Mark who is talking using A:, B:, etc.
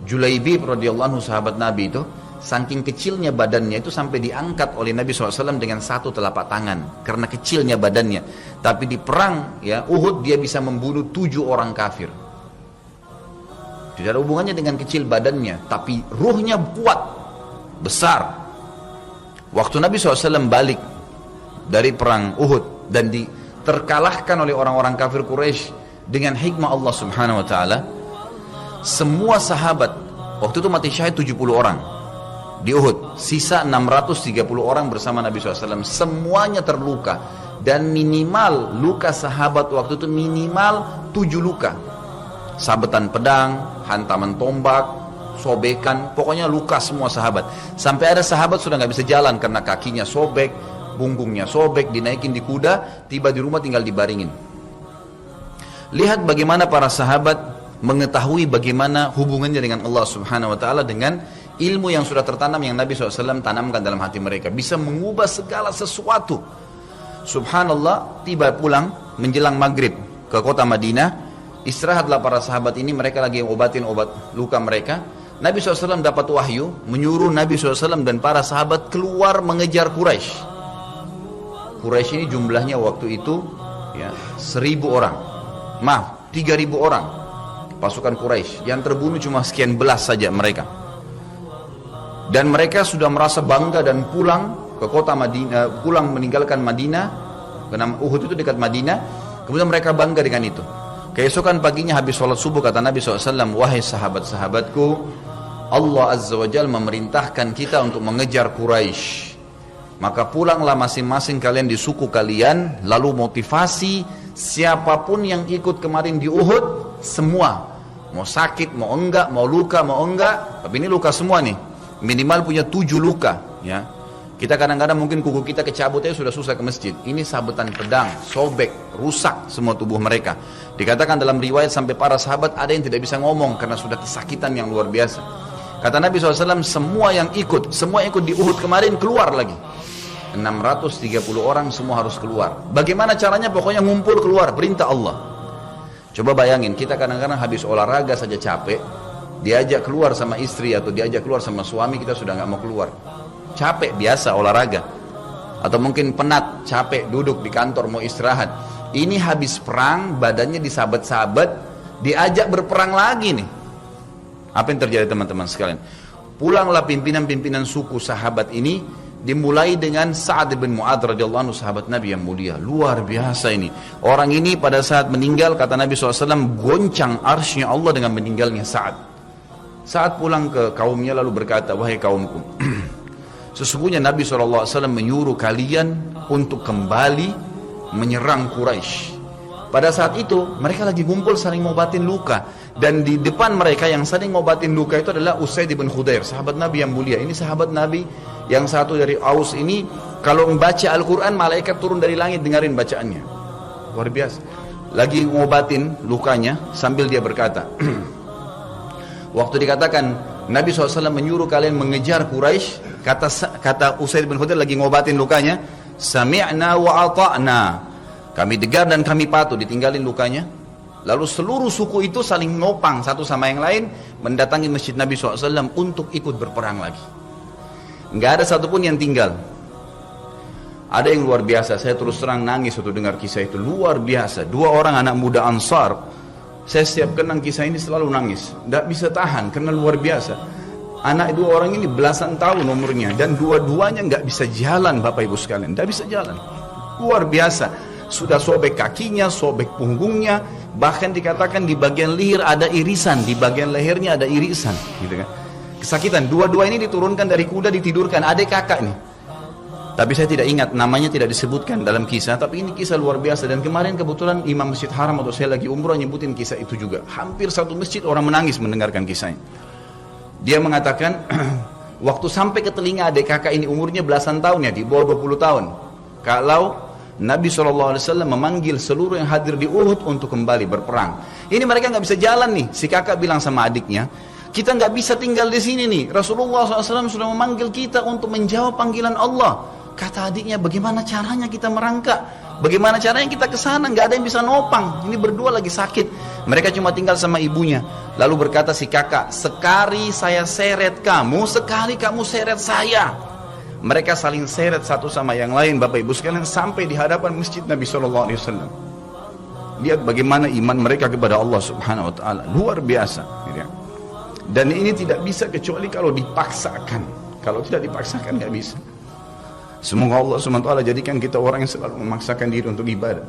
A: Julaibib radhiyallahu anhu, sahabat Nabi itu, saking kecilnya badannya itu sampai diangkat oleh Nabi SAW dengan satu telapak tangan karena kecilnya badannya. Tapi di perang ya Uhud dia bisa membunuh 7 orang kafir. Tidak ada hubungannya dengan kecil badannya, tapi ruhnya kuat, besar. Waktu Nabi SAW balik dari perang Uhud dan terkalahkan oleh orang-orang kafir Quraisy dengan hikmah Allah Subhanahu Wa Taala, semua sahabat waktu itu mati syahid 70 orang di Uhud, sisa 630 orang bersama Nabi SAW, semuanya terluka. Dan minimal luka sahabat waktu itu minimal 7 luka, sabetan pedang, hantaman tombak, sobekan, pokoknya luka semua sahabat. Sampai ada sahabat sudah nggak bisa jalan karena kakinya sobek, punggungnya sobek, dinaikin di kuda, tiba di rumah tinggal dibaringin. Lihat bagaimana para sahabat mengetahui bagaimana hubungannya dengan Allah Subhanahu Wa Taala dengan ilmu yang sudah tertanam yang Nabi SAW tanamkan dalam hati mereka, bisa mengubah segala sesuatu. Subhanallah, tiba pulang menjelang maghrib ke kota Madinah, istirahatlah para sahabat ini, mereka lagi obatin obat luka mereka. Nabi SAW dapat wahyu menyuruh Nabi SAW dan para sahabat keluar mengejar Quraisy. Quraisy ini jumlahnya waktu itu ya 1.000 orang, 3.000 orang pasukan Quraisy, yang terbunuh cuma sekian belas saja mereka. Dan mereka sudah merasa bangga dan pulang ke kota Madinah, pulang meninggalkan Madinah, karena Uhud itu dekat Madinah. Kemudian mereka bangga dengan itu. Keesokan paginya habis sholat subuh kata Nabi SAW, wahai sahabat-sahabatku, Allah Azza wa Jalla memerintahkan kita untuk mengejar Quraisy. Maka pulanglah masing-masing kalian di suku kalian, lalu motivasi siapapun yang ikut kemarin di Uhud, semua, mau sakit, mau enggak, mau luka, mau enggak, tapi ini luka semua nih, minimal punya 7 luka ya. Kita kadang-kadang mungkin kuku kita kecabut aja sudah susah ke masjid. Ini sabetan pedang, sobek, rusak semua tubuh mereka. Dikatakan dalam riwayat sampai para sahabat ada yang tidak bisa ngomong karena sudah kesakitan yang luar biasa. Kata Nabi SAW, semua yang ikut di Uhud kemarin keluar lagi. 630 orang semua harus keluar. Bagaimana caranya? Pokoknya ngumpul keluar, perintah Allah. Coba bayangin, kita kadang-kadang habis olahraga saja capek, diajak keluar sama istri atau diajak keluar sama suami, kita sudah nggak mau keluar. Capek biasa olahraga, atau mungkin penat, capek duduk di kantor mau istirahat. Ini habis perang, badannya disabet-sabet, diajak berperang lagi nih. Apa yang terjadi teman-teman sekalian? Pulanglah pimpinan-pimpinan suku sahabat ini, dimulai dengan Sa'ad bin Mu'adz radhiyallahu anhu, sahabat Nabi yang mulia. Luar biasa ini. Orang ini pada saat meninggal, kata Nabi SAW, goncang arsy-Nya Allah dengan meninggalnya Sa'ad. Saat pulang ke kaumnya lalu berkata, wahai kaumku, sesungguhnya Nabi SAW menyuruh kalian untuk kembali menyerang Quraisy. Pada saat itu mereka lagi ngumpul saling ngobatin luka, dan di depan mereka yang saling ngobatin luka itu adalah Usaid bin Khudair, sahabat Nabi yang mulia. Ini sahabat Nabi yang satu dari Aus ini, kalau membaca Al-Quran malaikat turun dari langit dengerin bacaannya, luar biasa. Lagi ngobatin lukanya sambil dia berkata, waktu dikatakan Nabi SAW menyuruh kalian mengejar Quraisy, kata Usaid bin Khudair lagi ngobatin lukanya, sami'na wa ata'na, kami dengar dan kami patuh, ditinggalin lukanya. Lalu seluruh suku itu saling nopang satu sama yang lain, mendatangi masjid Nabi SAW untuk ikut berperang lagi. Nggak ada satupun yang tinggal. Ada yang luar biasa, saya terus terang nangis waktu dengar kisah itu, luar biasa. 2 orang anak muda Ansar, saya setiap kenang kisah ini selalu nangis, nggak bisa tahan karena luar biasa. Anak 2 orang ini belasan tahun umurnya, dan dua-duanya nggak bisa jalan, Bapak Ibu sekalian, nggak bisa jalan. Luar biasa. Sudah sobek kakinya, sobek punggungnya, bahkan dikatakan di bagian leher ada irisan, di bagian lehernya ada irisan, gitu kan. Kesakitan. 2 ini diturunkan dari kuda, ditidurkan, adik kakak nih. Tapi saya tidak ingat, namanya tidak disebutkan dalam kisah, tapi ini kisah luar biasa. Dan kemarin kebetulan Imam Masjid Haram atau saya lagi umrah nyebutin kisah itu juga. Hampir satu masjid orang menangis mendengarkan kisahnya. Dia mengatakan, waktu sampai ke telinga adik kakak ini umurnya belasan tahun ya, di bawah 20 tahun. Kalau Nabi SAW memanggil seluruh yang hadir di Uhud untuk kembali berperang. Ini mereka nggak bisa jalan nih. Si kakak bilang sama adiknya, kita nggak bisa tinggal di sini nih. Rasulullah SAW sudah memanggil kita untuk menjawab panggilan Allah. Kata adiknya, bagaimana caranya kita merangkak? Bagaimana caranya kita ke sana? Nggak ada yang bisa nopang. Ini berdua lagi sakit. Mereka cuma tinggal sama ibunya. Lalu berkata si kakak, sekali saya seret kamu, sekali kamu seret saya. Mereka saling seret satu sama yang lain, Bapak Ibu sekalian, sampai di hadapan masjid Nabi SAW. Lihat bagaimana iman mereka kepada Allah Subhanahu Wa Taala, luar biasa. Dan ini tidak bisa kecuali kalau dipaksakan. Kalau tidak dipaksakan nggak bisa. Semoga Allah SWT jadikan kita orang yang selalu memaksakan diri untuk ibadah.